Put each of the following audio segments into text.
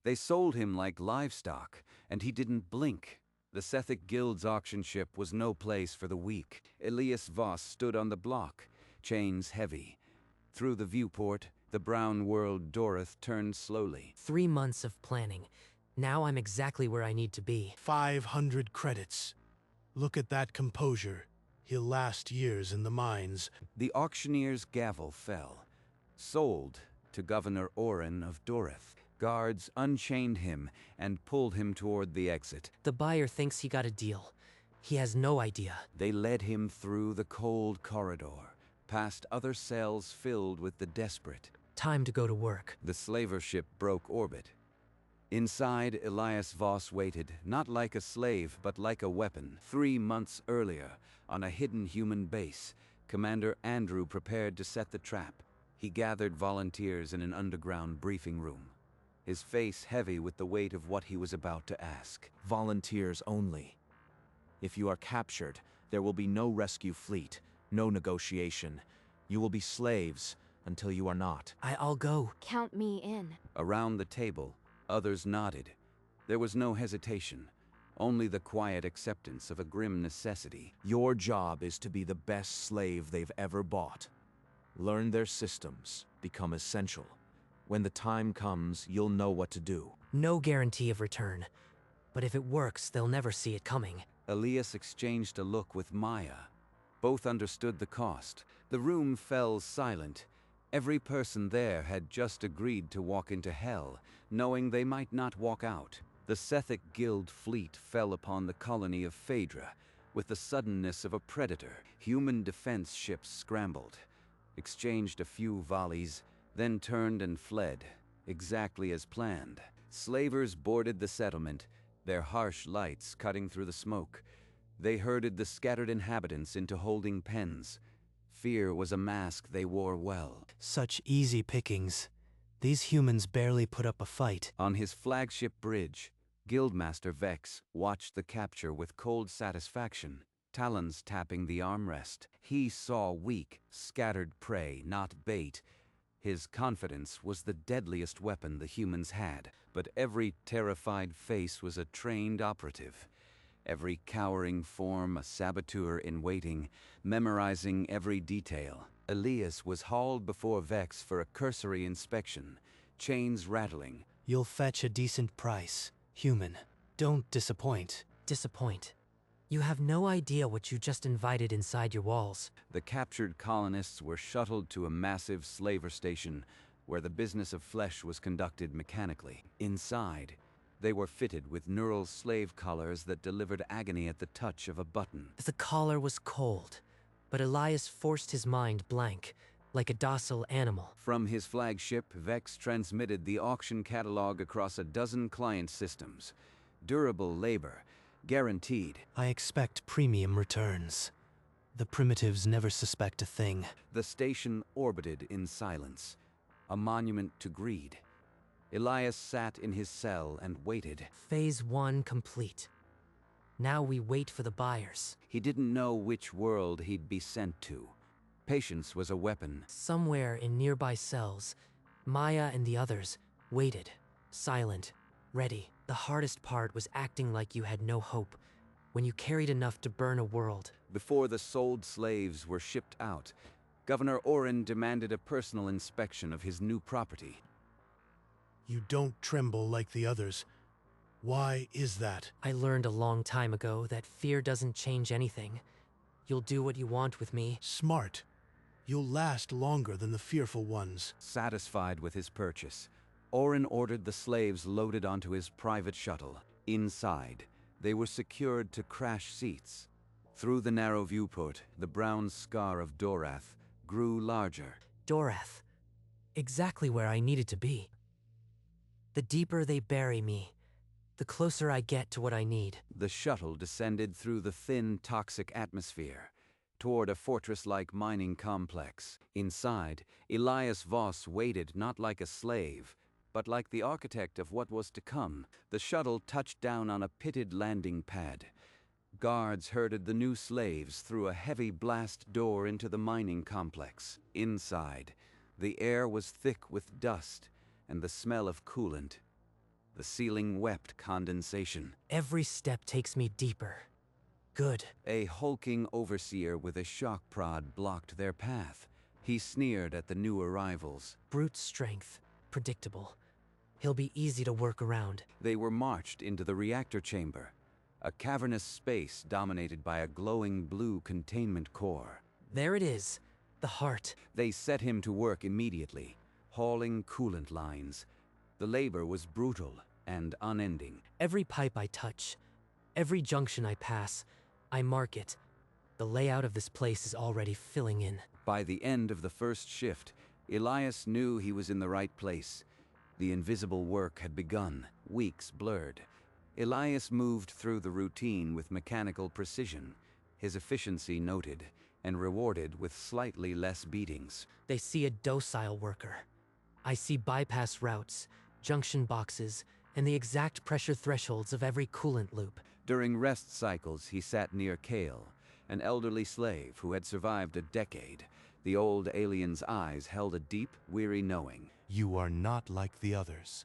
They sold him like livestock, and he didn't blink. The Sethic Guild's auction ship was no place for the weak. Elias Voss stood on the block, chains heavy. Through the viewport, the brown world Dorith turned slowly. 3 months of planning. Now I'm exactly where I need to be. 500 credits. Look at that composure. He'll last years in the mines. The auctioneer's gavel fell. Sold to Governor Oren of Dorith. Guards unchained him and pulled him toward the exit. The buyer thinks he got a deal. He has no idea. They led him through the cold corridor, past other cells filled with the desperate. Time to go to work. The slaver ship broke orbit. Inside, Elias Voss waited, not like a slave, but like a weapon. 3 months earlier, on a hidden human base, Commander Andrew prepared to set the trap. He gathered volunteers in an underground briefing room, his face heavy with the weight of what he was about to ask. Volunteers only. If you are captured, there will be no rescue fleet, no negotiation. You will be slaves until you are not. I'll go. Count me in. Around the table, others nodded. There was no hesitation, only the quiet acceptance of a grim necessity. Your job is to be the best slave they've ever bought. Learn their systems, become essential. When the time comes, you'll know what to do. No guarantee of return. But if it works, they'll never see it coming. Elias exchanged a look with Maya. Both understood the cost. The room fell silent. Every person there had just agreed to walk into hell, knowing they might not walk out. The Sethic Guild fleet fell upon the colony of Phaedra with the suddenness of a predator. Human defense ships scrambled, exchanged a few volleys, then turned and fled, exactly as planned. Slavers boarded the settlement, their harsh lights cutting through the smoke. They herded the scattered inhabitants into holding pens. Fear was a mask they wore well. Such easy pickings. These humans barely put up a fight. On his flagship bridge, Guildmaster Vex watched the capture with cold satisfaction, talons tapping the armrest. He saw weak, scattered prey, not bait. His confidence was the deadliest weapon the humans had, but every terrified face was a trained operative. Every cowering form a saboteur in waiting, memorizing every detail. Elias was hauled before Vex for a cursory inspection, chains rattling. You'll fetch a decent price. Human. Don't disappoint. Disappoint. You have no idea what you just invited inside your walls. The captured colonists were shuttled to a massive slaver station where the business of flesh was conducted mechanically. Inside, they were fitted with neural slave collars that delivered agony at the touch of a button. The collar was cold, but Elias forced his mind blank, like a docile animal. From his flagship, Vex transmitted the auction catalog across a dozen client systems. Durable labor, guaranteed. I expect premium returns. The primitives never suspect a thing. The station orbited in silence, a monument to greed. Elias sat in his cell and waited. Phase 1 complete. Now we wait for the buyers. He didn't know which world he'd be sent to. Patience was a weapon. Somewhere in nearby cells, Maya and the others waited, silent, ready. The hardest part was acting like you had no hope, when you carried enough to burn a world. Before the sold slaves were shipped out, Governor Oren demanded a personal inspection of his new property. You don't tremble like the others. Why is that? I learned a long time ago that fear doesn't change anything. You'll do what you want with me. Smart. You'll last longer than the fearful ones. Satisfied with his purchase, Oren ordered the slaves loaded onto his private shuttle. Inside, they were secured to crash seats. Through the narrow viewport, the brown scar of Dorath grew larger. Dorath. Exactly where I needed to be. The deeper they bury me, the closer I get to what I need. The shuttle descended through the thin, toxic atmosphere, toward a fortress-like mining complex. Inside, Elias Voss waited not like a slave, but like the architect of what was to come. The shuttle touched down on a pitted landing pad. Guards herded the new slaves through a heavy blast door into the mining complex. Inside, the air was thick with dust and the smell of coolant. The ceiling wept condensation. Every step takes me deeper. Good. A hulking overseer with a shock prod blocked their path. He sneered at the new arrivals. Brute strength. Predictable. He'll be easy to work around. They were marched into the reactor chamber, a cavernous space dominated by a glowing blue containment core. There it is. The heart. They set him to work immediately, hauling coolant lines. The labor was brutal and unending. Every pipe I touch, every junction I pass, I mark it. The layout of this place is already filling in. By the end of the first shift, Elias knew he was in the right place. The invisible work had begun, weeks blurred. Elias moved through the routine with mechanical precision, his efficiency noted and rewarded with slightly less beatings. They see a docile worker. I see bypass routes, junction boxes, and the exact pressure thresholds of every coolant loop. During rest cycles, he sat near Kale, an elderly slave who had survived a decade. The old alien's eyes held a deep, weary knowing. You are not like the others.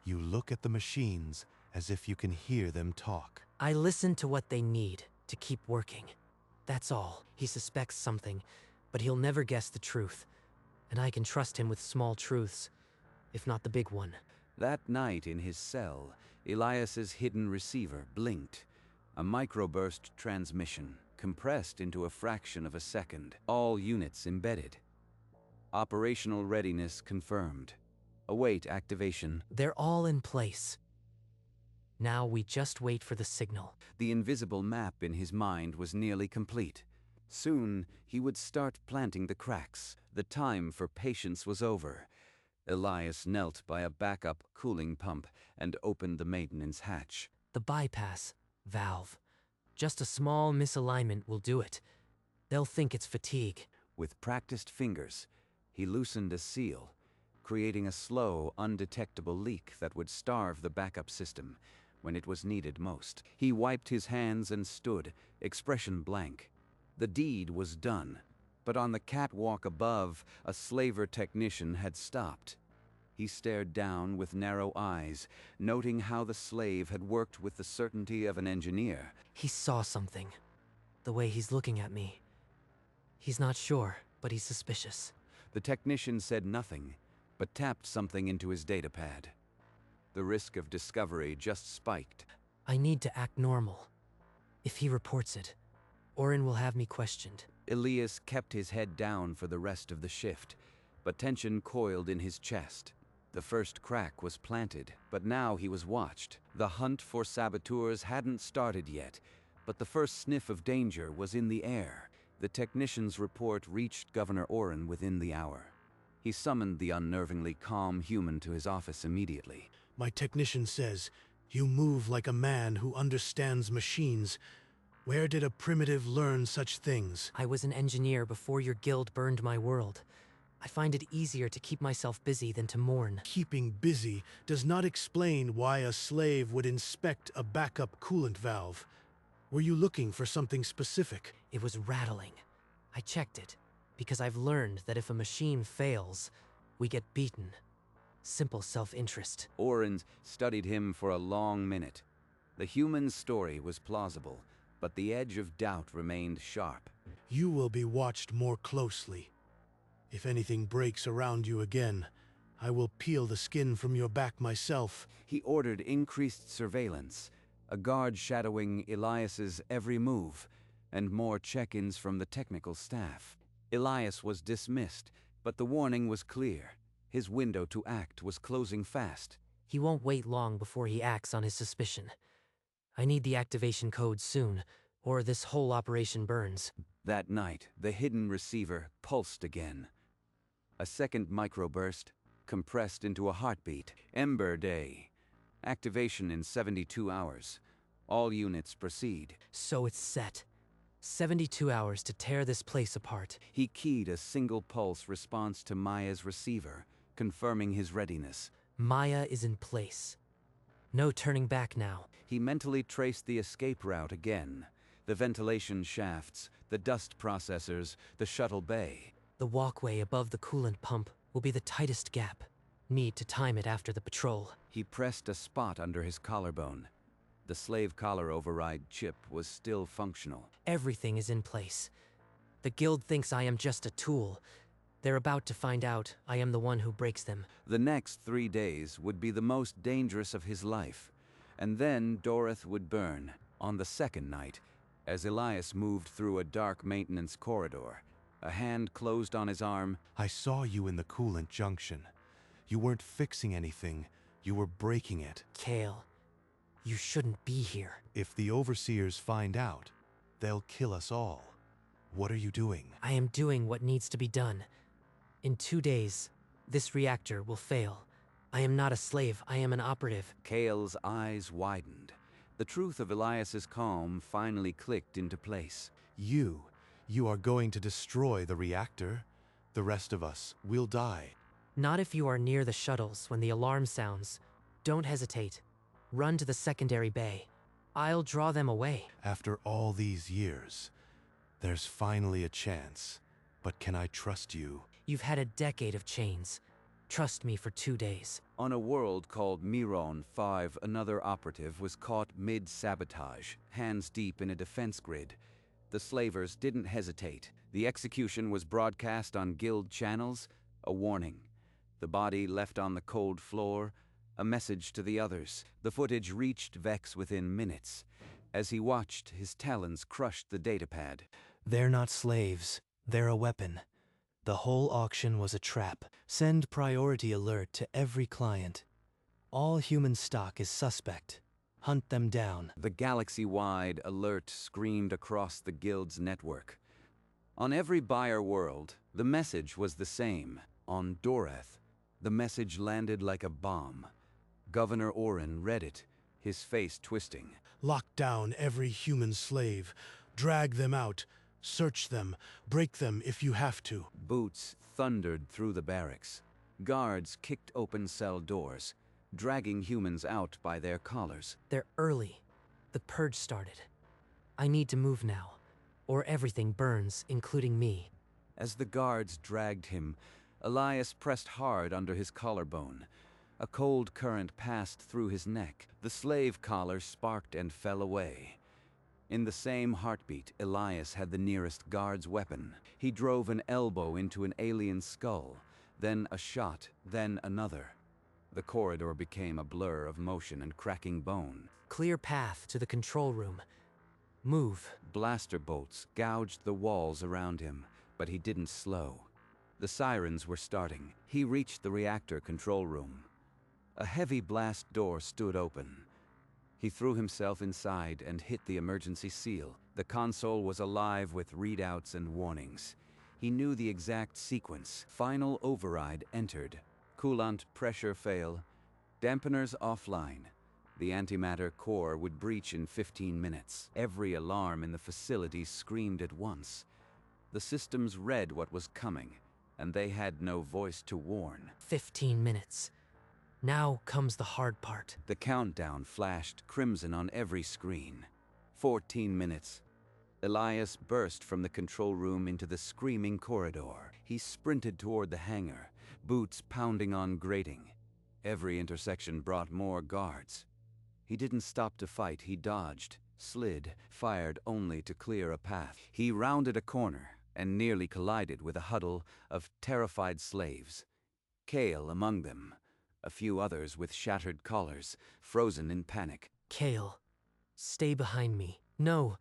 You look at the machines as if you can hear them talk. I listen to what they need to keep working. That's all. He suspects something, but he'll never guess the truth. And I can trust him with small truths, if not the big one. That night in his cell, Elias's hidden receiver blinked. A microburst transmission, compressed into a fraction of a second. All units embedded. Operational readiness confirmed. Await activation. They're all in place. Now we just wait for the signal. The invisible map in his mind was nearly complete. Soon, he would start planting the cracks. The time for patience was over. Elias knelt by a backup cooling pump and opened the maintenance hatch. The bypass valve. Just a small misalignment will do it. They'll think it's fatigue. With practiced fingers, he loosened a seal, creating a slow, undetectable leak that would starve the backup system when it was needed most. He wiped his hands and stood, expression blank. The deed was done, but on the catwalk above, a slaver technician had stopped. He stared down with narrow eyes, noting how the slave had worked with the certainty of an engineer. He saw something. The way he's looking at me. He's not sure, but he's suspicious. The technician said nothing, but tapped something into his datapad. The risk of discovery just spiked. I need to act normal. If he reports it, Orin will have me questioned. Elias kept his head down for the rest of the shift, but tension coiled in his chest. The first crack was planted, but now he was watched. The hunt for saboteurs hadn't started yet, but the first sniff of danger was in the air. The technician's report reached Governor Orin within the hour. He summoned the unnervingly calm human to his office immediately. My technician says, you move like a man who understands machines. Where did a primitive learn such things? I was an engineer before your guild burned my world. I find it easier to keep myself busy than to mourn. Keeping busy does not explain why a slave would inspect a backup coolant valve. Were you looking for something specific? It was rattling. I checked it, because I've learned that if a machine fails, we get beaten. Simple self-interest. Orin studied him for a long minute. The human's story was plausible, but the edge of doubt remained sharp. You will be watched more closely. If anything breaks around you again, I will peel the skin from your back myself. He ordered increased surveillance, a guard shadowing Elias's every move, and more check-ins from the technical staff. Elias was dismissed, but the warning was clear. His window to act was closing fast. He won't wait long before he acts on his suspicion. I need the activation code soon, or this whole operation burns. That night, the hidden receiver pulsed again. A second microburst, compressed into a heartbeat. Ember Day. Activation in 72 hours. All units proceed. So it's set. 72 hours to tear this place apart. He keyed a single pulse response to Maya's receiver, confirming his readiness. Maya is in place. No turning back now. He mentally traced the escape route again. The ventilation shafts, the dust processors, the shuttle bay. The walkway above the coolant pump will be the tightest gap. need to time it after the patrol. He pressed a spot under his collarbone. The slave collar override chip was still functional. Everything is in place. The guild thinks I am just a tool. They're about to find out I am the one who breaks them. The next 3 days would be the most dangerous of his life, and then Dorith would burn. On the second night, as Elias moved through a dark maintenance corridor, a hand closed on his arm. I saw you in the coolant junction. You weren't fixing anything, you were breaking it. Kale, you shouldn't be here. If the overseers find out, they'll kill us all. What are you doing? I am doing what needs to be done. In 2 days, this reactor will fail. I am not a slave, I am an operative. Kale's eyes widened. The truth of Elias's calm finally clicked into place. You are going to destroy the reactor. The rest of us will die. Not if you are near the shuttles when the alarm sounds. Don't hesitate. Run to the secondary bay. I'll draw them away. After all these years, there's finally a chance. But can I trust you? You've had a decade of chains. Trust me for 2 days. On a world called Miron 5, another operative was caught mid-sabotage, hands deep in a defense grid. The slavers didn't hesitate. The execution was broadcast on guild channels, a warning. The body left on the cold floor, a message to the others. The footage reached Vex within minutes. As he watched, his talons crushed the datapad. They're not slaves. They're a weapon. The whole auction was a trap. Send priority alert to every client. All human stock is suspect. Hunt them down. The galaxy-wide alert screamed across the guild's network. On every buyer world, the message was the same. On Doreth, the message landed like a bomb. Governor Orin read it, his face twisting. Lock down every human slave. Drag them out. Search them. Break them if you have to. Boots thundered through the barracks. Guards kicked open cell doors, dragging humans out by their collars. They're early. The purge started. I need to move now, or everything burns, including me. As the guards dragged him, Elias pressed hard under his collarbone. A cold current passed through his neck. The slave collar sparked and fell away. In the same heartbeat, Elias had the nearest guard's weapon. He drove an elbow into an alien's skull, then a shot, then another. The corridor became a blur of motion and cracking bone. Clear path to the control room. Move. Blaster bolts gouged the walls around him, but he didn't slow. The sirens were starting. He reached the reactor control room. A heavy blast door stood open. He threw himself inside and hit the emergency seal. The console was alive with readouts and warnings. He knew the exact sequence. Final override entered. Coolant pressure fail. Dampeners offline. The antimatter core would breach in 15 minutes. Every alarm in the facility screamed at once. The systems read what was coming, and they had no voice to warn. 15 minutes. Now comes the hard part. The countdown flashed crimson on every screen. 14 minutes. Elias burst from the control room into the screaming corridor. He sprinted toward the hangar, boots pounding on grating. Every intersection brought more guards. He didn't stop to fight, he dodged, slid, fired only to clear a path. He rounded a corner and nearly collided with a huddle of terrified slaves. Kale among them. A few others with shattered collars, frozen in panic. Kale, stay behind me. No.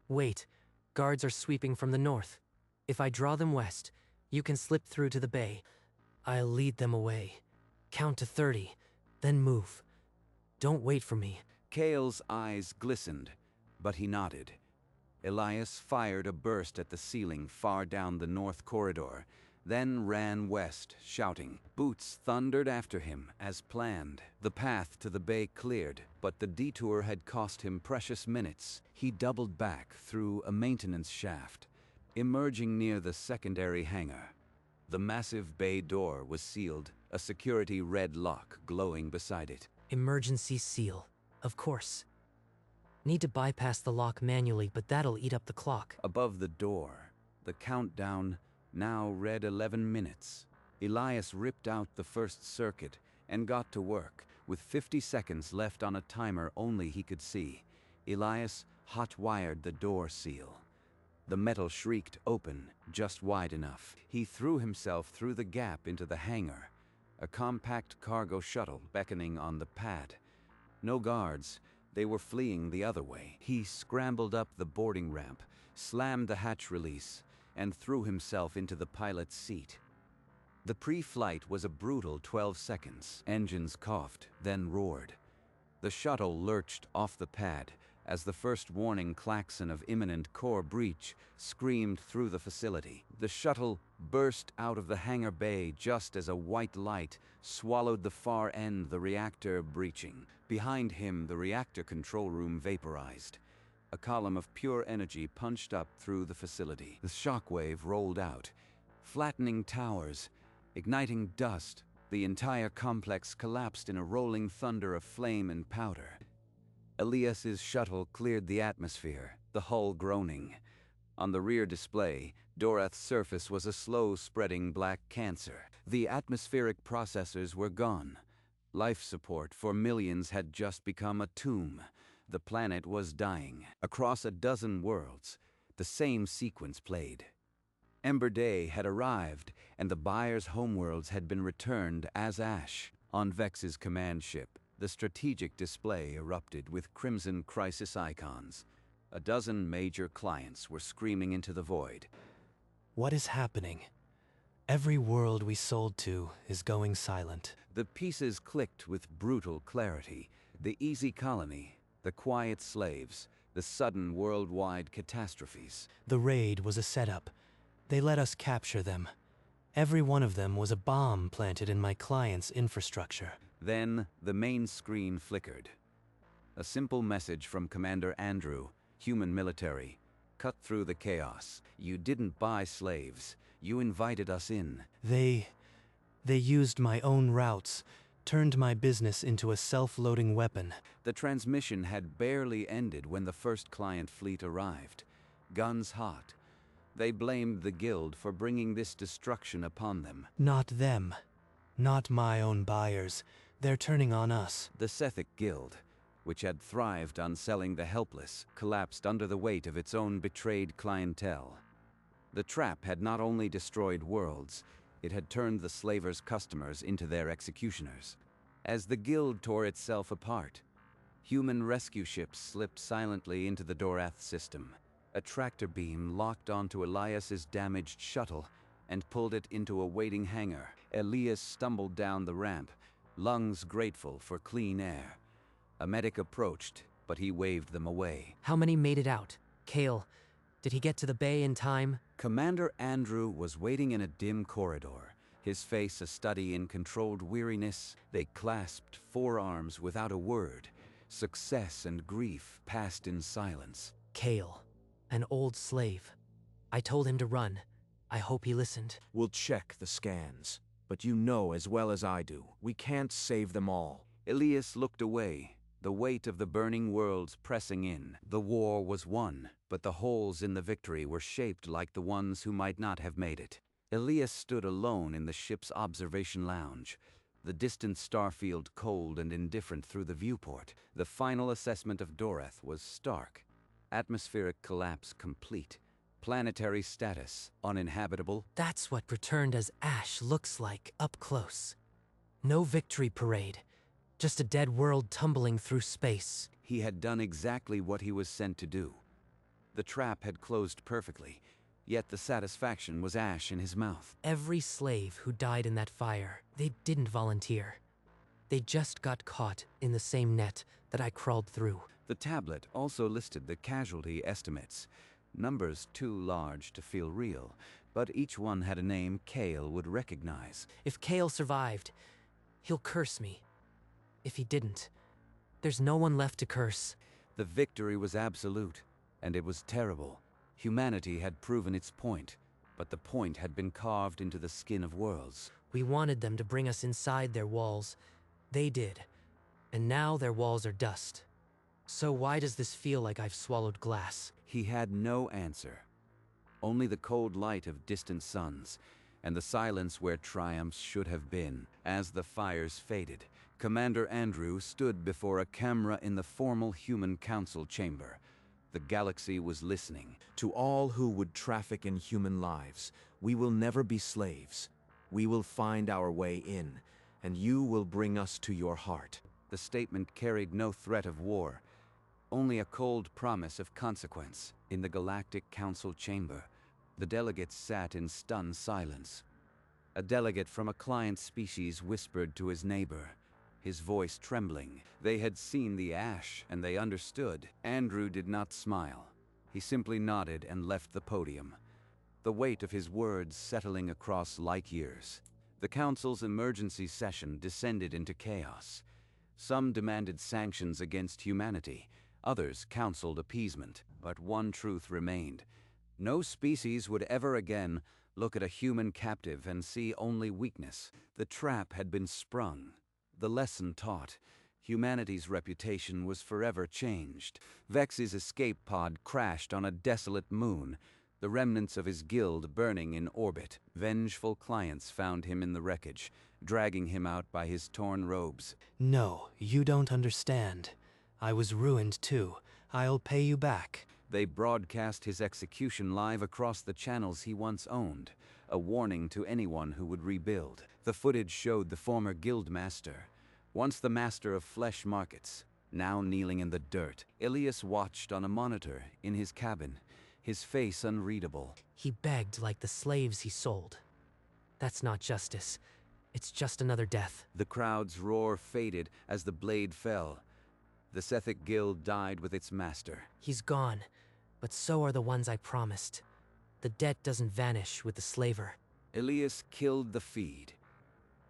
Wait. Guards are sweeping from the north. If I draw them west, you can slip through to the bay. I'll lead them away. Count to 30, then move. Don't wait for me. Kale's eyes glistened, but he nodded. Elias fired a burst at the ceiling far down the north corridor, then ran west, shouting. Boots thundered after him, as planned. The path to the bay cleared, but the detour had cost him precious minutes. He doubled back through a maintenance shaft, emerging near the secondary hangar. The massive bay door was sealed, a security red lock glowing beside it. Emergency seal, of course. Need to bypass the lock manually, but that'll eat up the clock. Above the door, the countdown now read 11 minutes. Elias ripped out the first circuit and got to work. With 50 seconds left on a timer only he could see, Elias hot-wired the door seal. The metal shrieked open, just wide enough. He threw himself through the gap into the hangar, a compact cargo shuttle beckoning on the pad. No guards, they were fleeing the other way. He scrambled up the boarding ramp, slammed the hatch release, and threw himself into the pilot's seat. The pre-flight was a brutal 12 seconds. Engines coughed, then roared. The shuttle lurched off the pad as the first warning klaxon of imminent core breach screamed through the facility. The shuttle burst out of the hangar bay just as a white light swallowed the far end, the reactor breaching. Behind him, the reactor control room vaporized. A column of pure energy punched up through the facility. The shockwave rolled out, flattening towers, igniting dust. The entire complex collapsed in a rolling thunder of flame and powder. Elias's shuttle cleared the atmosphere, the hull groaning. On the rear display, Dorath's surface was a slow-spreading black cancer. The atmospheric processors were gone. Life support for millions had just become a tomb. The planet was dying. Across a dozen worlds, the same sequence played. Ember Day had arrived, and the buyer's homeworlds had been returned as ash. On Vex's command ship, the strategic display erupted with crimson crisis icons. A dozen major clients were screaming into the void. What is happening? Every world we sold to is going silent. The pieces clicked with brutal clarity. The easy colony, the quiet slaves, the sudden worldwide catastrophes. The raid was a setup. They let us capture them. Every one of them was a bomb planted in my client's infrastructure. Then the main screen flickered. A simple message from Commander Andrew, human military, cut through the chaos. You didn't buy slaves. You invited us in. They used my own routes, turned my business into a self-loading weapon. The transmission had barely ended when the first client fleet arrived. Guns hot. They blamed the Guild for bringing this destruction upon them. Not them. Not my own buyers. They're turning on us. The Sethic Guild, which had thrived on selling the helpless, collapsed under the weight of its own betrayed clientele. The trap had not only destroyed worlds, it had turned the slavers' customers into their executioners. As the Guild tore itself apart, human rescue ships slipped silently into the Dorath system. A tractor beam locked onto Elias's damaged shuttle and pulled it into a waiting hangar. Elias stumbled down the ramp, lungs grateful for clean air. A medic approached, but he waved them away. How many made it out? Kale, did he get to the bay in time? Commander Andrew was waiting in a dim corridor, his face a study in controlled weariness. They clasped forearms without a word. Success and grief passed in silence. Kale, an old slave. I told him to run. I hope he listened. We'll check the scans, but you know as well as I do, we can't save them all. Elias looked away, the weight of the burning worlds pressing in. The war was won, but the holes in the victory were shaped like the ones who might not have made it. Elias stood alone in the ship's observation lounge, the distant starfield cold and indifferent through the viewport. The final assessment of Dorath was stark. Atmospheric collapse complete. Planetary status uninhabitable. That's what returned as ash looks like up close. No victory parade. Just a dead world tumbling through space. He had done exactly what he was sent to do. The trap had closed perfectly, yet the satisfaction was ash in his mouth. Every slave who died in that fire, they didn't volunteer. They just got caught in the same net that I crawled through. The tablet also listed the casualty estimates. Numbers too large to feel real, but each one had a name Kale would recognize. If Kale survived, he'll curse me. If he didn't, there's no one left to curse. The victory was absolute, and it was terrible. Humanity had proven its point, but the point had been carved into the skin of worlds. We wanted them to bring us inside their walls. They did. And now their walls are dust. So why does this feel like I've swallowed glass? He had no answer. Only the cold light of distant suns, and the silence where triumphs should have been. As the fires faded, Commander Andrew stood before a camera in the formal Human Council chamber. The galaxy was listening. To all who would traffic in human lives, we will never be slaves. We will find our way in, and you will bring us to your heart. The statement carried no threat of war, only a cold promise of consequence. In the Galactic Council chamber, the delegates sat in stunned silence. A delegate from a client species whispered to his neighbor, his voice trembling. They had seen the ash, and they understood. Andrew did not smile. He simply nodded and left the podium, the weight of his words settling across light years. The council's emergency session descended into chaos. Some demanded sanctions against humanity. Others counseled appeasement. But one truth remained. No species would ever again look at a human captive and see only weakness. The trap had been sprung. The lesson taught. Humanity's reputation was forever changed. Vex's escape pod crashed on a desolate moon, the remnants of his guild burning in orbit. Vengeful clients found him in the wreckage, dragging him out by his torn robes. No, you don't understand. I was ruined too. I'll pay you back. They broadcast his execution live across the channels he once owned, a warning to anyone who would rebuild. The footage showed the former guild master, once the master of flesh markets, now kneeling in the dirt. Ilias watched on a monitor in his cabin, his face unreadable. He begged like the slaves he sold. That's not justice. It's just another death. The crowd's roar faded as the blade fell. The Sethic Guild died with its master. He's gone, but so are the ones I promised. The debt doesn't vanish with the slaver. Elias killed the feed.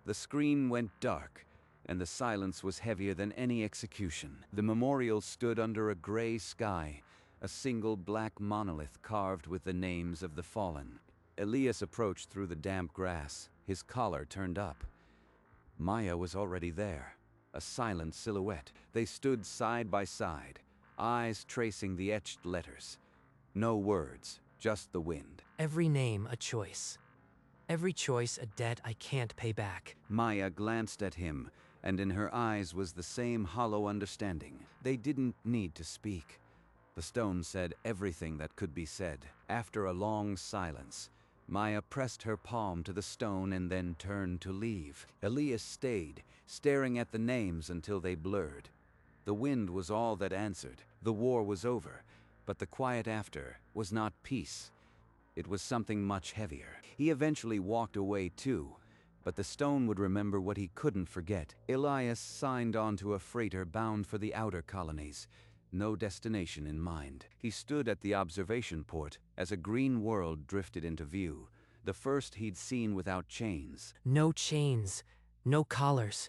The screen went dark, and the silence was heavier than any execution. The memorial stood under a gray sky, a single black monolith carved with the names of the fallen. Elias approached through the damp grass, his collar turned up. Maya was already there, a silent silhouette. They stood side by side, eyes tracing the etched letters. No words, just the wind. Every name a choice. Every choice a debt I can't pay back. Maya glanced at him, and in her eyes was the same hollow understanding. They didn't need to speak. The stone said everything that could be said. After a long silence, Maya pressed her palm to the stone and then turned to leave. Elias stayed, staring at the names until they blurred. The wind was all that answered. The war was over, but the quiet after was not peace. It was something much heavier. He eventually walked away too, but the stone would remember what he couldn't forget. Elias signed on to a freighter bound for the outer colonies, no destination in mind. He stood at the observation port as a green world drifted into view, the first he'd seen without chains. No chains, no collars.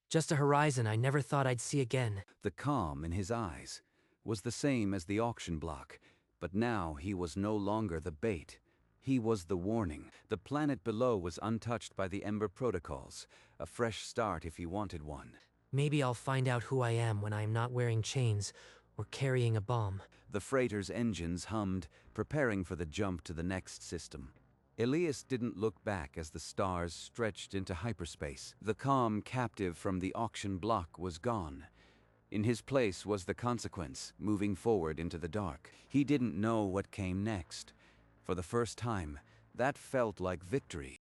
Just a horizon I never thought I'd see again. The calm in his eyes was the same as the auction block, but now he was no longer the bait. He was the warning. The planet below was untouched by the Ember protocols, a fresh start if he wanted one. Maybe I'll find out who I am when I'm not wearing chains or carrying a bomb. The freighter's engines hummed, preparing for the jump to the next system. Elias didn't look back as the stars stretched into hyperspace. The calm captive from the auction block was gone. In his place was the consequence, moving forward into the dark. He didn't know what came next. For the first time, that felt like victory.